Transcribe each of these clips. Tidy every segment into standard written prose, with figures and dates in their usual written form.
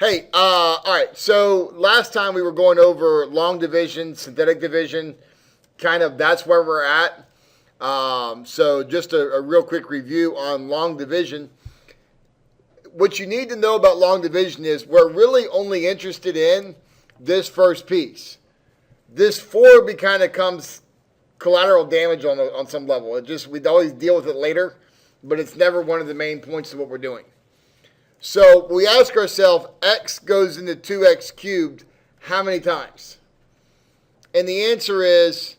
Hey, all right. So last time we were going over long division, synthetic division, kind of that's where we're at. So just a real quick review on long division. What you need to know about long division is we're really only interested in this first piece. This 4 kind of comes collateral damage on some level. We'd always deal with it later, but it's never one of the main points of what we're doing. So we ask ourselves, x goes into 2x cubed how many times? And the answer is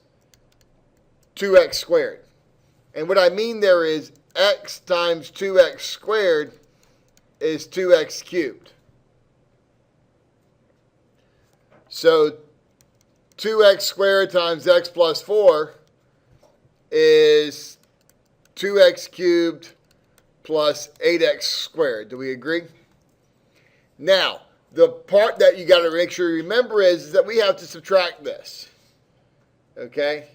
2x squared. And what I mean there is x times 2x squared is 2x cubed. So 2x squared times x plus 4 is 2x cubed plus 8x squared. Do we agree? Now, the part that you got to make sure you remember is that we have to subtract this. Okay?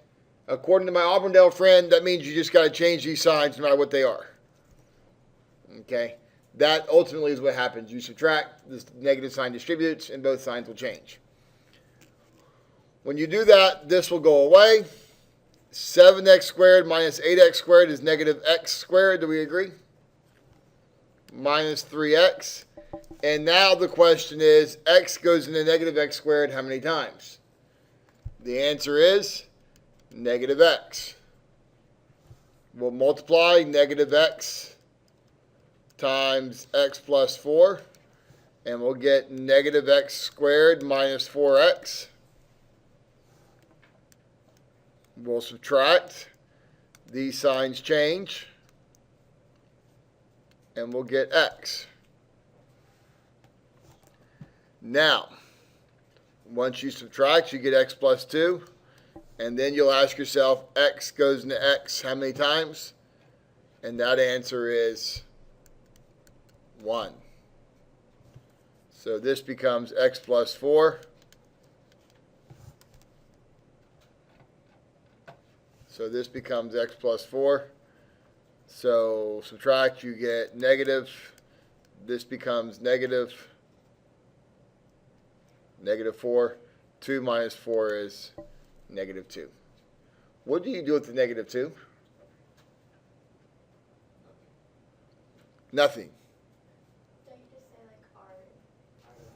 According to my Auburndale friend, that means you just got to change these signs no matter what they are. Okay? That ultimately is what happens. You subtract, this negative sign distributes, and both signs will change. When you do that, this will go away. 7x squared minus 8x squared is negative x squared. Do we agree? Minus 3x. And now the question is, x goes into negative x squared how many times? The answer is negative x. We'll multiply negative x times x plus 4, and we'll get negative x squared minus 4x. We'll subtract. These signs change. And we'll get x. Now, once you subtract, you get x plus 2. And then you'll ask yourself, x goes into x how many times? And that answer is 1. So this becomes x plus 4. So this becomes x plus 4. So subtract, you get negative. This becomes negative. Negative 4. 2 minus 4 is negative 2. What do you do with the negative 2? Nothing. Don't you just say like R equals negative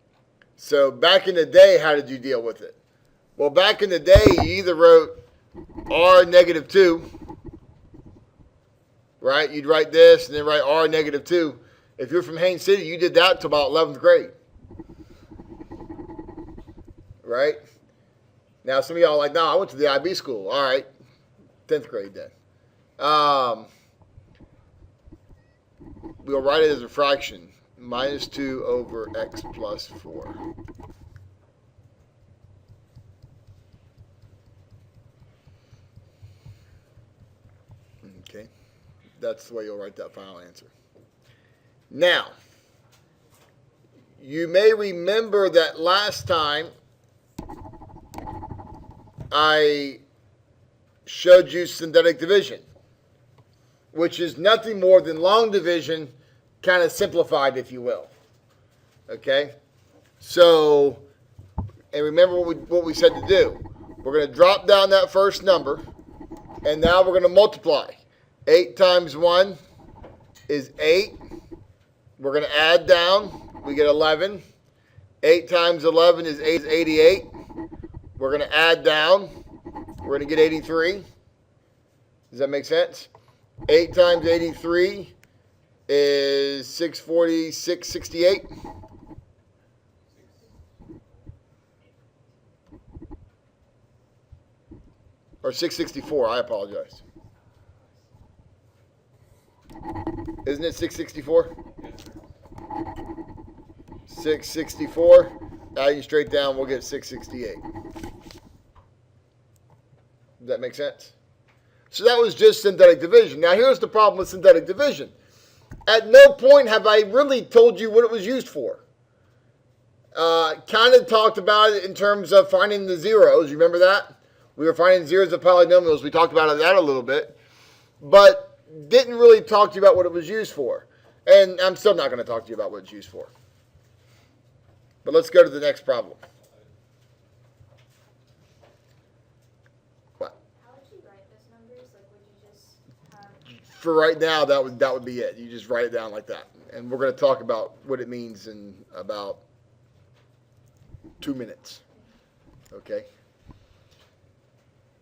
2? So back in the day, how did you deal with it? Well, back in the day, you either wrote r negative 2, right? You'd write this and then write r negative 2. If you're from Haines City, you did that until about 11th grade, right? Now, some of y'all are like, no, I went to the IB school. All right, 10th grade then. We'll write it as a fraction, minus 2 over x plus 4. Okay, that's the way you'll write that final answer. Now, you may remember that last time I showed you synthetic division, which is nothing more than long division kind of simplified, if you will. Okay? So, and remember what we said to do. We're going to drop down that first number, and now we're going to multiply. 8 times 1 is 8. We're going to add down. We get 11. 8 times 11 is 88. We're going to add down. We're going to get 83. Does that make sense? 8 times 83 is 640, 668. Or 664, I apologize. Isn't it 664? 664. Adding straight down, we'll get 668. Does that make sense? So that was just synthetic division. Now here's the problem with synthetic division. At no point have I really told you what it was used for. Kind of talked about it in terms of finding the zeros. You remember that? We were finding zeros of polynomials. We talked about that a little bit. But didn't really talk to you about what it was used for. And I'm still not going to talk to you about what it's used for. But let's go to the next problem. What? How would you write those numbers? Like, would you just have? For right now, that would be it. You just write it down like that. And we're going to talk about what it means in about 2 minutes. Okay?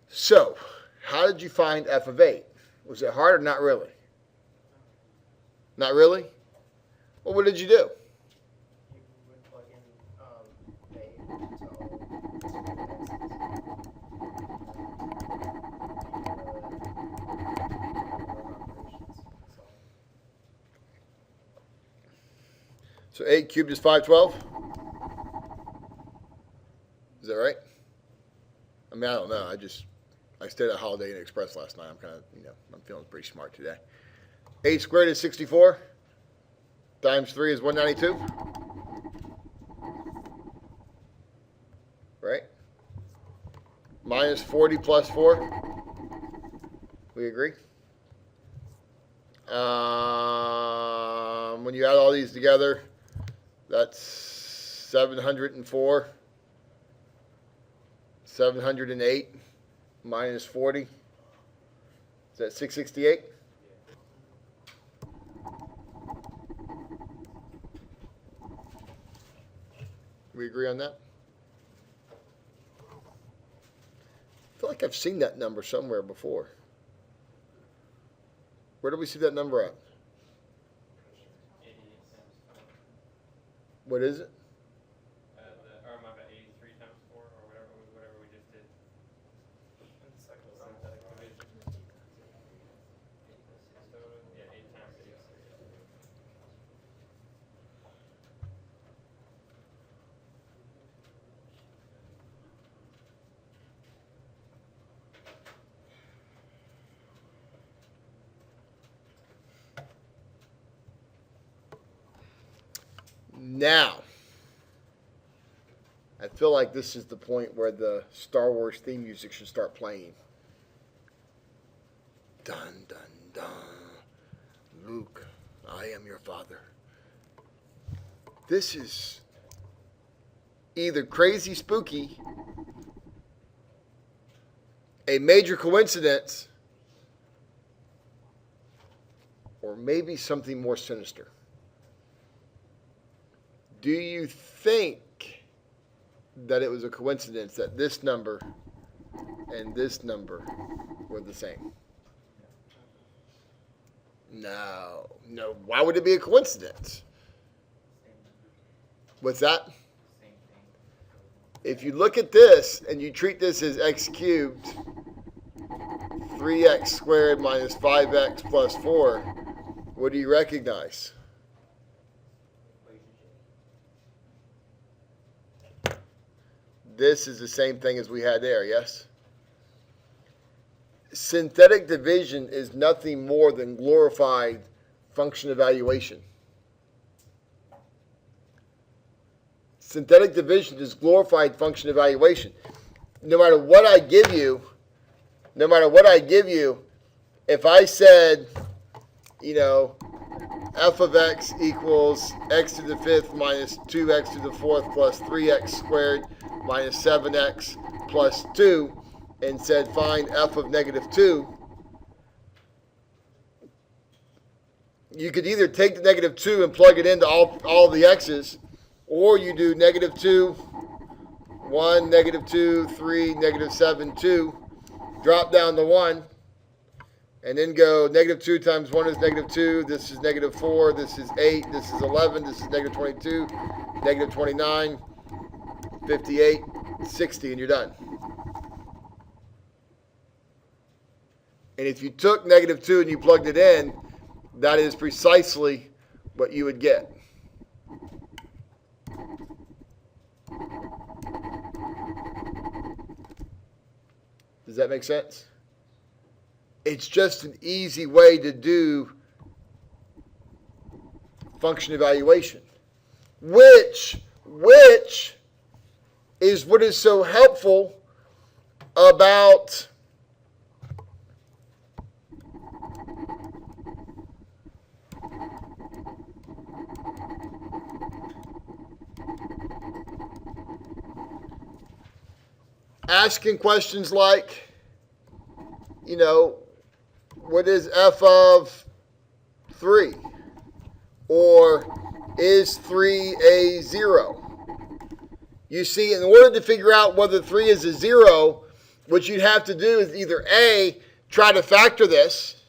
So, how did you find f of 8? Was it hard or not really? Not really? Well, what did you do? You would plug in So 8 cubed is 512? Is that right? I mean, I don't know. I stayed at Holiday Inn Express last night. I'm kind of, I'm feeling pretty smart today. 8 squared is 64. Times 3 is 192. Right? Minus 40 plus 4. We agree? When you add all these together, that's 704. 708 minus 40. Is that 668? We agree on that? I feel like I've seen that number somewhere before. Where do we see that number at? What is it? Or am I about 83 times 4 or whatever we just did? Synthetic division. So, yeah, 8 times 6. Now, I feel like this is the point where the Star Wars theme music should start playing. Dun, dun, dun. Luke, I am your father. This is either crazy spooky, a major coincidence, or maybe something more sinister. Do you think that it was a coincidence that this number and this number were the same? No. Why would it be a coincidence? What's that? If you look at this and you treat this as x cubed, 3x squared minus 5x plus 4, what do you recognize? This is the same thing as we had there, yes? Synthetic division is nothing more than glorified function evaluation. Synthetic division is glorified function evaluation. No matter what I give you, if I said, f of x equals x to the 5th minus 2x to the 4th plus 3x squared minus 7x plus 2, and said find f of negative 2, you could either take the negative 2 and plug it into all the x's, or you do negative 2, 1, negative 2, 3, negative 7, 2, drop down to 1, and then go negative 2 times 1 is negative 2, this is negative 4, this is 8, this is 11, this is negative 22, negative 29, 58, 60, and you're done. And if you took negative 2 and you plugged it in, that is precisely what you would get. Does that make sense? It's just an easy way to do function evaluation, which is what is so helpful about asking questions like, what is f of 3? Or is 3 a 0? You see, in order to figure out whether 3 is a 0, what you'd have to do is either A, try to factor this,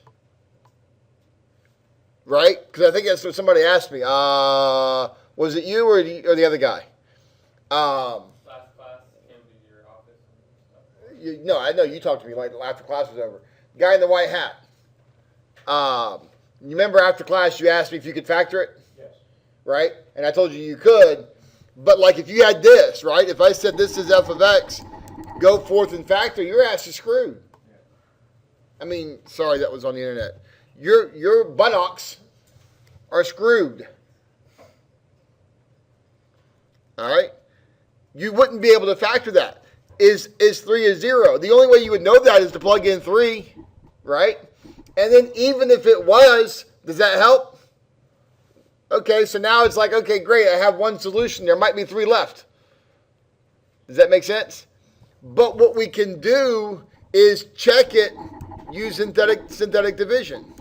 right? Because I think that's what somebody asked me. Was it you or the other guy? Last class came to your office and stuff. No, I know you talked to me like after class was over. Guy in the white hat. You remember after class you asked me if you could factor it? Yes. Right? And I told you could. But like if you had this, right? If I said this is f of x, go forth and factor, your ass is screwed. I mean, sorry that was on the internet. Your buttocks are screwed. All right? You wouldn't be able to factor that. Is 3 a 0? The only way you would know that is to plug in 3, right? And then even if it was, does that help? Okay, so now it's like, okay, great, I have one solution. There might be 3 left. Does that make sense? But what we can do is check it using synthetic division.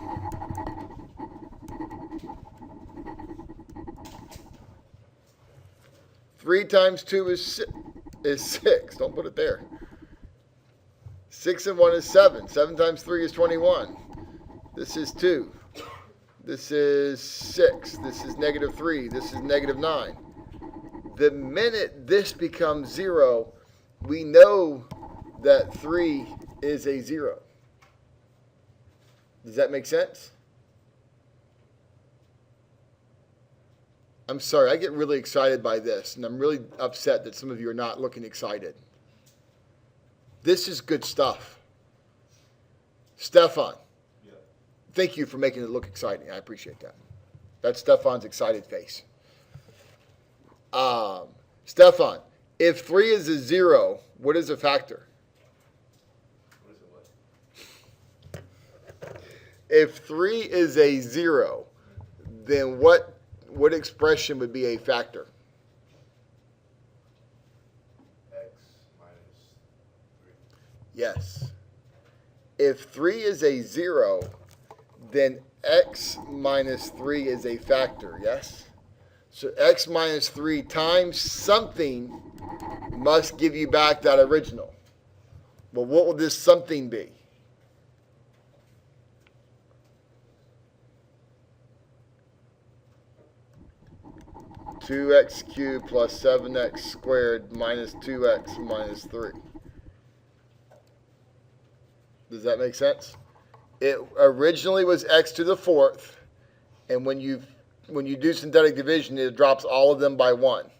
Three times 2 is 6. Don't put it there. 6 and 1 is 7. 7 times 3 is 21. This is 2. This is 6. This is negative 3. This is negative 9. The minute this becomes 0, we know that 3 is a 0. Does that make sense? I'm sorry, I get really excited by this, and I'm really upset that some of you are not looking excited. This is good stuff. Stefan, thank you for making it look exciting. I appreciate that. That's Stefan's excited face. Stefan, if 3 is a 0, what is a factor? If 3 is a 0, then what expression would be a factor? X minus 3. Yes. If 3 is a 0, then x minus 3 is a factor, yes? So x minus 3 times something must give you back that original. Well, what will this something be? Two x cubed plus 7x squared minus 2x minus 3. Does that make sense? It originally was x to the 4th, and when you do synthetic division, it drops all of them by 1.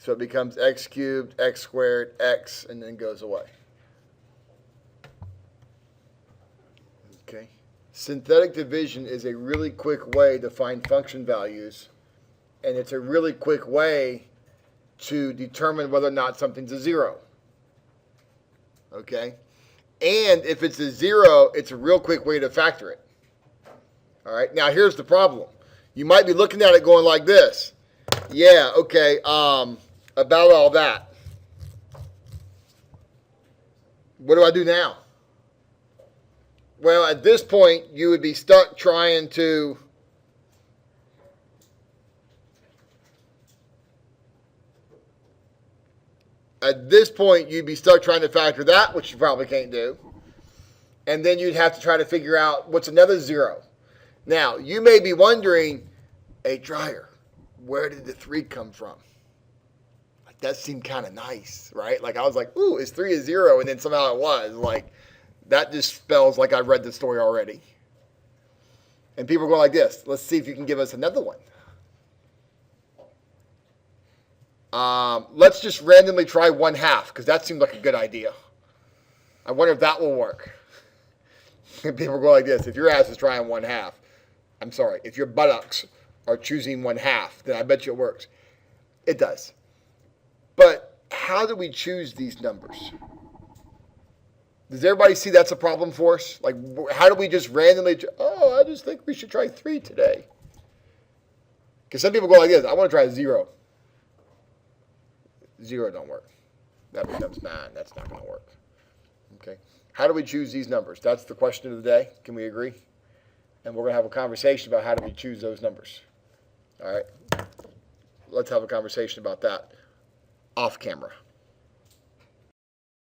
So it becomes x cubed, x squared, x, and then goes away. Okay. Synthetic division is a really quick way to find function values, and it's a really quick way to determine whether or not something's a 0. Okay? And if it's a 0, it's a real quick way to factor it. All right? Now, here's the problem. You might be looking at it going like this. Yeah, okay, about all that. What do I do now? Well, at this point, you would be stuck trying to factor that, which you probably can't do. And then you'd have to try to figure out what's another 0. Now, you may be wondering, hey, Dryer, where did the 3 come from? Like, that seemed kind of nice, right? Like, I was like, ooh, is 3 a 0? And then somehow it was. Like, that just spells like I read the story already. And people go like this. Let's see if you can give us another one. Let's just randomly try 1/2, because that seemed like a good idea. I wonder if that will work. And people go like this. If your ass is trying 1/2, I'm sorry, if your buttocks are choosing 1/2, then I bet you it works. It does. But how do we choose these numbers? Does everybody see that's a problem for us? Like, how do we just randomly, I just think we should try 3 today. Because some people go like this, I want to try 0. 0 don't work. that becomes 9. That's not going to work. Okay. How do we choose these numbers? That's the question of the day. Can we agree? And we're going to have a conversation about how do we choose those numbers. All right. Let's have a conversation about that off camera.